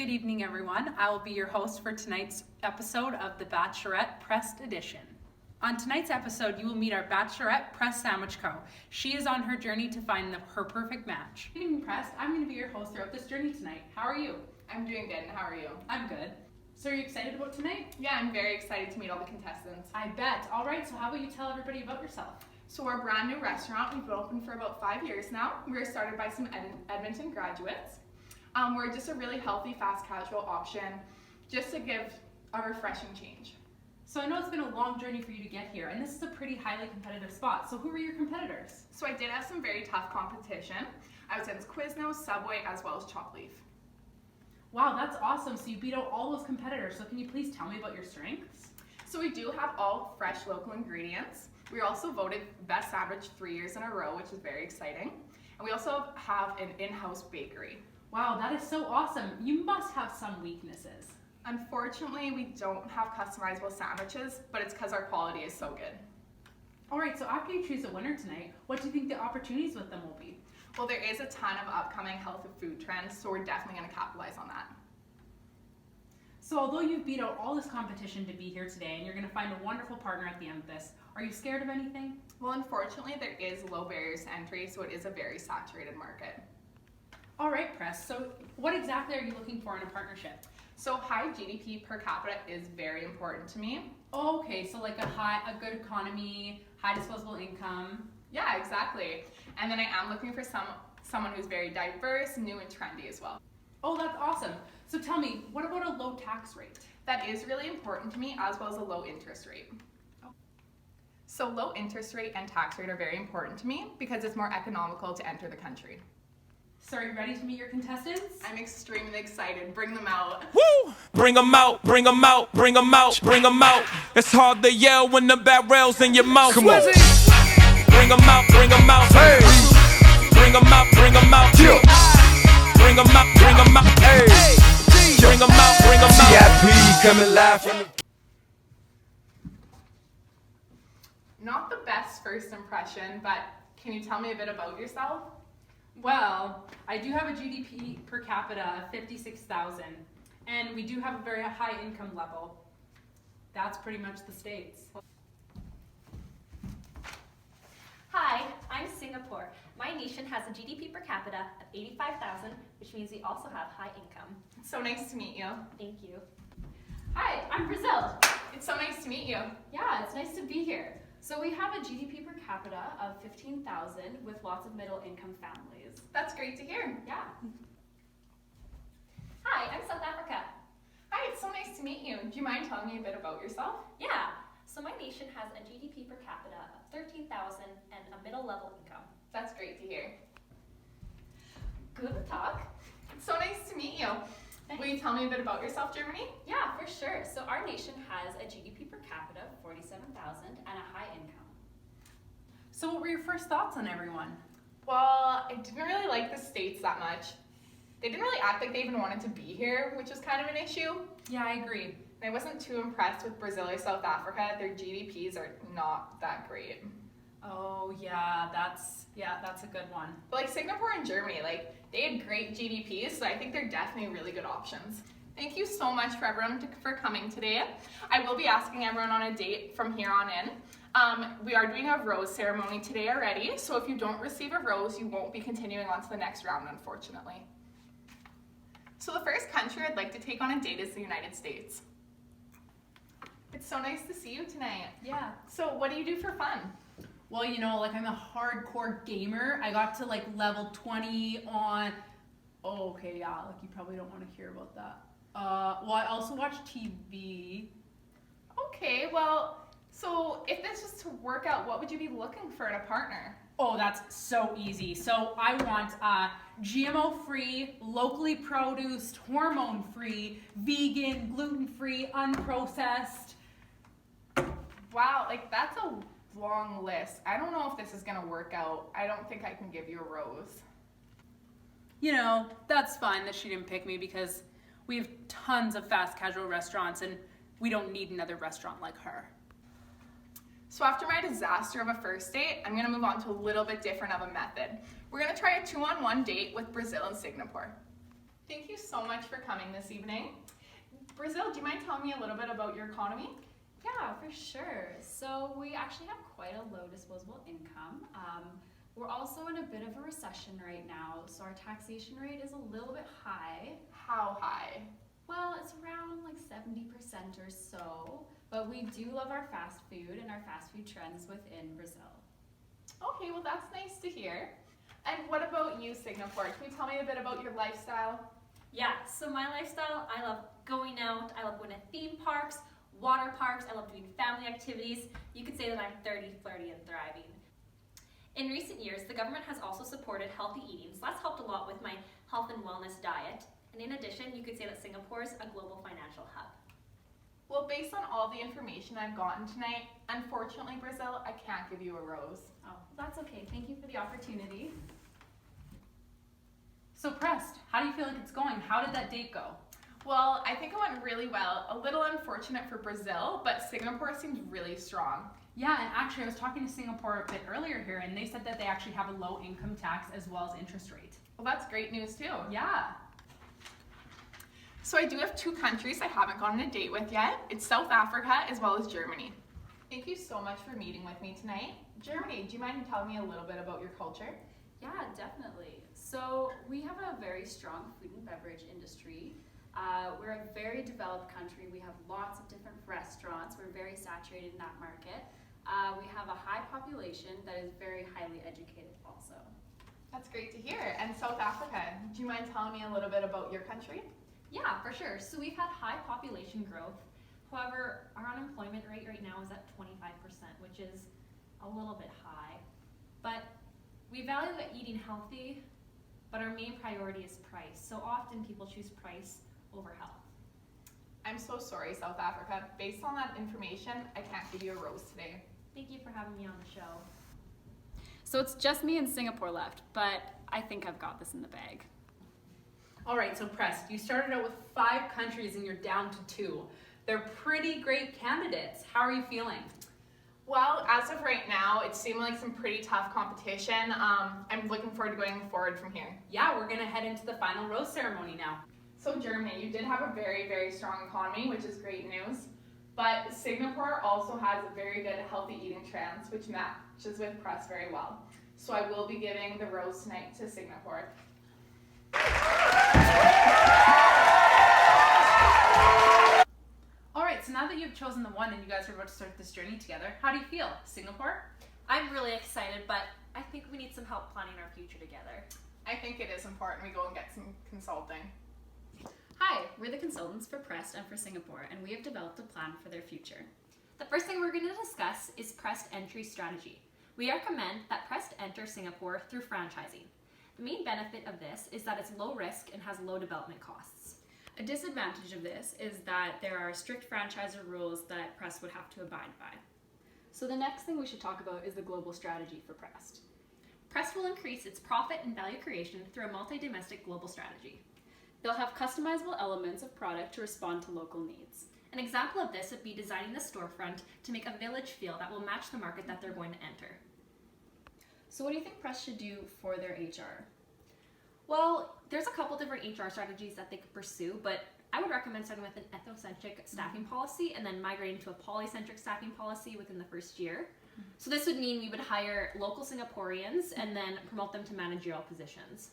Good evening, everyone. I will be your host for tonight's episode of The Bachelorette Pressed Edition. On tonight's episode, you will meet our Bachelorette Press Sandwich Co. She is on her journey to find her perfect match. Good evening, Press. I'm going to be your host throughout this journey tonight. How are you? I'm doing good, and how are you? I'm good. So are you excited about tonight? Yeah, I'm very excited to meet all the contestants. I bet. All right, so how about you tell everybody about yourself? So we're a brand new restaurant. We've been open for about 5 years now. We were started by some Edmonton graduates. We're just a really healthy, fast casual option just to give a refreshing change. So I know it's been a long journey for you to get here, and this is a pretty highly competitive spot. So who were your competitors? So I did have some very tough competition. I was against Quiznos, Subway, as well as Chop Leaf. Wow, that's awesome. So you beat out all those competitors. So can you please tell me about your strengths? So we do have all fresh local ingredients. We were also voted Best Sandwich 3 years in a row, which is very exciting. And we also have an in-house bakery. Wow, that is so awesome. You must have some weaknesses. Unfortunately, we don't have customizable sandwiches, but it's because our quality is so good. All right, so after you choose a winner tonight, what do you think the opportunities with them will be? Well, there is a ton of upcoming health and food trends, so we're definitely going to capitalize on that. So although you've beat out all this competition to be here today and you're going to find a wonderful partner at the end of this, are you scared of anything? Well, unfortunately, there is low barriers to entry, so it is a very saturated market. All right, Press. So what exactly are you looking for in a partnership? So high GDP per capita is very important to me. Okay, so like a good economy, high disposable income. Yeah, exactly. And then I am looking for someone who's very diverse, new, and trendy as well. Oh, that's awesome. So tell me, what about a low tax rate? That is really important to me, as well as a low interest rate. So low interest rate and tax rate are very important to me because it's more economical to enter the country. So are you ready to meet your contestants? I'm extremely excited. Bring them out. Woo! Bring them out, bring them out, bring them out, bring them out. It's hard to yell when the barrel's in your mouth. Come on. Bring them out, bring them out. Hey. Bring them out, bring them out. Yeah. Bring them out, bring them out. Hey. Bring them out, bring them out. VIP coming live from the... Not the best first impression, but can you tell me a bit about yourself? Well, I do have a GDP per capita of 56,000, and we do have a very high income level. That's pretty much the states. Hi, I'm Singapore. My nation has a GDP per capita of 85,000, which means we also have high income. It's so nice to meet you. Thank you. Hi, I'm Brazil. It's so nice to meet you. Yeah, it's nice to be here. So we have a GDP per capita of 15,000 with lots of middle income families. That's great to hear. Yeah. Hi, I'm South Africa. Hi, it's so nice to meet you. Do you mind telling me a bit about yourself? Yeah, so my nation has a GDP per capita of 13,000 and a middle level income. That's great to hear. Guten Tag. It's so nice to meet you. Will you tell me a bit about yourself, Germany? Yeah, for sure. So our nation has a GDP per capita of 47,000 and a high income. So what were your first thoughts on everyone? Well, I didn't really like the States that much. They didn't really act like they even wanted to be here, which was kind of an issue. Yeah, I agree. And I wasn't too impressed with Brazil or South Africa. Their GDPs are not that great. Oh yeah, that's a good one. But like Singapore and Germany, like they had great GDPs, so I think they're definitely really good options. Thank you so much for everyone for coming today. I will be asking everyone on a date from here on in. We are doing a rose ceremony today already, so if you don't receive a rose, you won't be continuing on to the next round, unfortunately. So the first country I'd like to take on a date is the United States. It's so nice to see you tonight. Yeah. So what do you do for fun? Well, you know, like I'm a hardcore gamer. I got to like level 20 on, oh, okay, yeah, like you probably don't want to hear about that. Well, I also watch TV. Okay, well, so if this was to work out, what would you be looking for in a partner? Oh, that's so easy. So I want GMO-free, locally produced, hormone-free, vegan, gluten-free, unprocessed. Wow, like that's a long list. I don't know if this is gonna work out. I don't think I can give you a rose. You know, that's fine that she didn't pick me because we have tons of fast casual restaurants and we don't need another restaurant like her. So after my disaster of a first date, I'm gonna move on to a little bit different of a method. We're gonna try a 2-on-1 date with Brazil and Singapore. Thank you so much for coming this evening. Brazil, do you mind telling me a little bit about your economy? Yeah, for sure. So we actually have quite a low disposable income. We're also in a bit of a recession right now, so our taxation rate is a little bit high. How high? Well, it's around like 70% or so, but we do love our fast food and our fast food trends within Brazil. Okay, well that's nice to hear. And what about you, Singapore? Can you tell me a bit about your lifestyle? Yeah, so my lifestyle, I love going out, I love going to theme parks, water parks, I love doing family activities. You could say that I'm 30, flirty, and thriving. In recent years, the government has also supported healthy eating, so that's helped a lot with my health and wellness diet. And in addition, you could say that Singapore is a global financial hub. Well, based on all the information I've gotten tonight, unfortunately, Brazil, I can't give you a rose. Oh, that's okay. Thank you for the opportunity. So Prest, how do you feel like it's going? How did that date go? Well, I think it went really well. A little unfortunate for Brazil, but Singapore seems really strong. Yeah, and actually I was talking to Singapore a bit earlier here, and they said that they actually have a low income tax as well as interest rate. Well, that's great news too. Yeah. So I do have 2 countries I haven't gone on a date with yet. It's South Africa as well as Germany. Thank you so much for meeting with me tonight. Germany, do you mind telling me a little bit about your culture? Yeah, definitely. So we have a very strong food and beverage industry. We're a very developed country. We have lots of different restaurants. We're very saturated in that market. We have a high population that is very highly educated also. That's great to hear. And South Africa, do you mind telling me a little bit about your country? Yeah, for sure. So we've had high population growth. However, our unemployment rate right now is at 25%, which is a little bit high. But we value eating healthy, but our main priority is price. So often people choose price over health. I'm so sorry, South Africa. Based on that information, I can't give you a rose today. Thank you for having me on the show. So it's just me and Singapore left, but I think I've got this in the bag. All right, so Prest, you started out with 5 countries and you're down to 2. They're pretty great candidates. How are you feeling? Well, as of right now, it seemed like some pretty tough competition. I'm looking forward to going forward from here. Yeah, we're gonna head into the final rose ceremony now. So Germany, you did have a very, very strong economy, which is great news. But Singapore also has a very good healthy eating trends, which matches with Press very well. So I will be giving the rose tonight to Singapore. All right, so now that you've chosen the one and you guys are about to start this journey together, how do you feel? Singapore? I'm really excited, but I think we need some help planning our future together. I think it is important we go and get some consulting. Hi, we're the consultants for Prest and for Singapore, and we have developed a plan for their future. The first thing we're going to discuss is Prest entry strategy. We recommend that Prest enter Singapore through franchising. The main benefit of this is that it's low risk and has low development costs. A disadvantage of this is that there are strict franchisor rules that Prest would have to abide by. So the next thing we should talk about is the global strategy for Prest. Prest will increase its profit and value creation through a multi-domestic global strategy. They'll have customizable elements of product to respond to local needs. An example of this would be designing the storefront to make a village feel that will match the market that they're going to enter. So what do you think Prest should do for their HR? Well, there's a couple different HR strategies that they could pursue, but I would recommend starting with an ethnocentric staffing policy and then migrating to a polycentric staffing policy within the first year. So this would mean we would hire local Singaporeans and then promote them to managerial positions.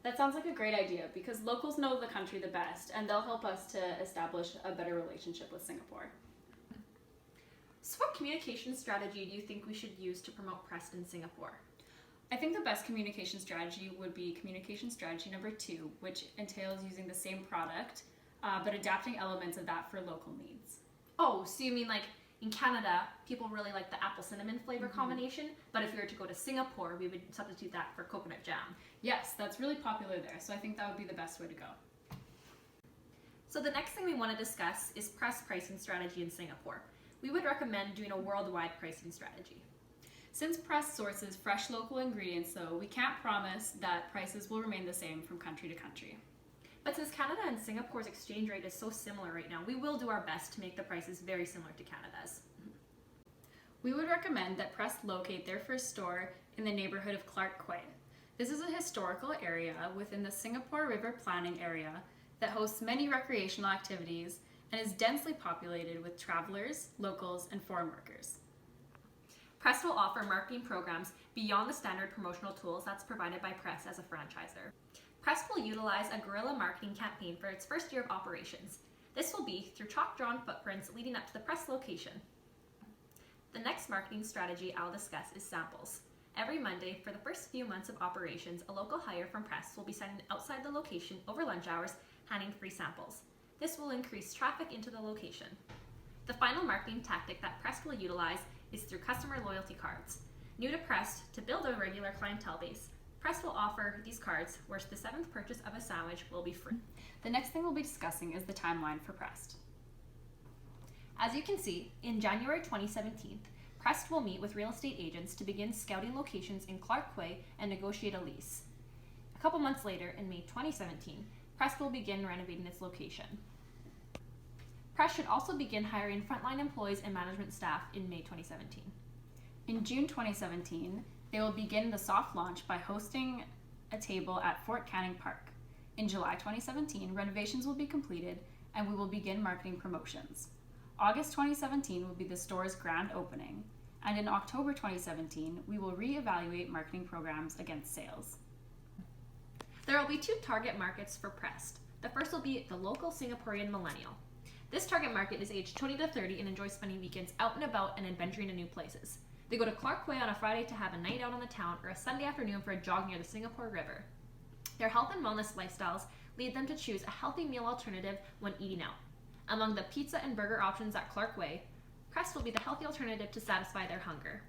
That sounds like a great idea because locals know the country the best and they'll help us to establish a better relationship with Singapore. So what communication strategy do you think we should use to promote Prest in Singapore? I think the best communication strategy would be communication strategy number 2, which entails using the same product, but adapting elements of that for local needs. Oh, so you mean like in Canada, people really like the apple cinnamon flavor combination, but if we were to go to Singapore, we would substitute that for coconut jam. Yes, that's really popular there, so I think that would be the best way to go. So the next thing we want to discuss is Prest pricing strategy in Singapore. We would recommend doing a worldwide pricing strategy. Since Prest sources fresh local ingredients, though, we can't promise that prices will remain the same from country to country. But since Canada and Singapore's exchange rate is so similar right now, we will do our best to make the prices very similar to Canada's. We would recommend that Prest locate their first store in the neighborhood of Clark Quay. This is a historical area within the Singapore River Planning area that hosts many recreational activities and is densely populated with travelers, locals, and foreign workers. Press will offer marketing programs beyond the standard promotional tools that's provided by Press as a franchisor. Press will utilize a guerrilla marketing campaign for its first year of operations. This will be through chalk-drawn footprints leading up to the Press location. The next marketing strategy I'll discuss is samples. Every Monday, for the first few months of operations, a local hire from Press will be standing outside the location over lunch hours handing free samples. This will increase traffic into the location. The final marketing tactic that Press will utilize is through customer loyalty cards. New to Press, to build a regular clientele base, Press will offer these cards where the 7th purchase of a sandwich will be free. The next thing we'll be discussing is the timeline for Prest. As you can see, in January 2017, Prest will meet with real estate agents to begin scouting locations in Clark Quay and negotiate a lease. A couple months later, in May 2017, Prest will begin renovating its location. Prest should also begin hiring frontline employees and management staff in May 2017. In June 2017, they will begin the soft launch by hosting a table at Fort Canning Park. In July 2017, renovations will be completed and we will begin marketing promotions. August 2017 will be the store's grand opening, and in October 2017, we will reevaluate marketing programs against sales. There will be 2 target markets for Prest. The first will be the local Singaporean millennial. This target market is aged 20 to 30 and enjoys spending weekends out and about and adventuring in new places. They go to Clark Quay on a Friday to have a night out on the town or a Sunday afternoon for a jog near the Singapore River. Their health and wellness lifestyles lead them to choose a healthy meal alternative when eating out. Among the pizza and burger options at Clark Quay, Prest will be the healthy alternative to satisfy their hunger.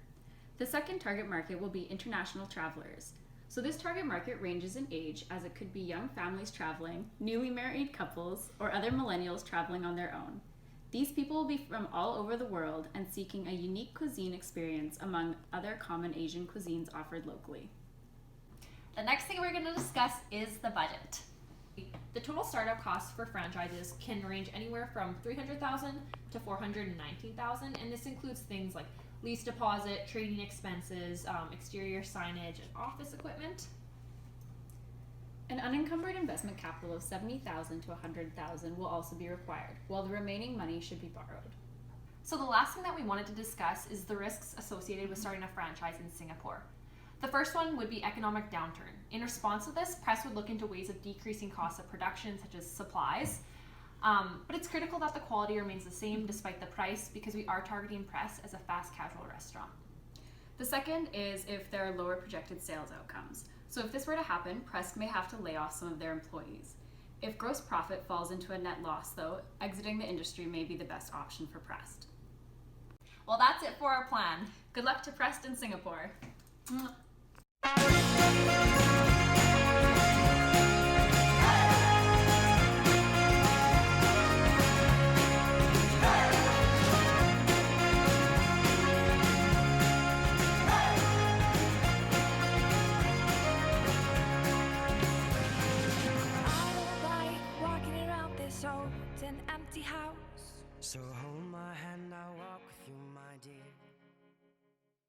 The second target market will be international travelers. So this target market ranges in age, as it could be young families traveling, newly married couples, or other millennials traveling on their own. These people will be from all over the world and seeking a unique cuisine experience among other common Asian cuisines offered locally. The next thing we're going to discuss is the budget. The total startup costs for franchises can range anywhere from $300,000 to $419,000, and this includes things like lease deposit, trading expenses, exterior signage, and office equipment. An unencumbered investment capital of $70,000 to $100,000 will also be required, while the remaining money should be borrowed. So the last thing that we wanted to discuss is the risks associated with starting a franchise in Singapore. The first one would be economic downturn. In response to this, Press would look into ways of decreasing costs of production, such as supplies. But it's critical that the quality remains the same despite the price, because we are targeting Press as a fast casual restaurant. The second is if there are lower projected sales outcomes. So if this were to happen, Press may have to lay off some of their employees. If gross profit falls into a net loss, though, exiting the industry may be the best option for Prest. Well, that's it for our plan. Good luck to Prest in Singapore. Empty house. So hold my hand, I'll walk with you, my dear.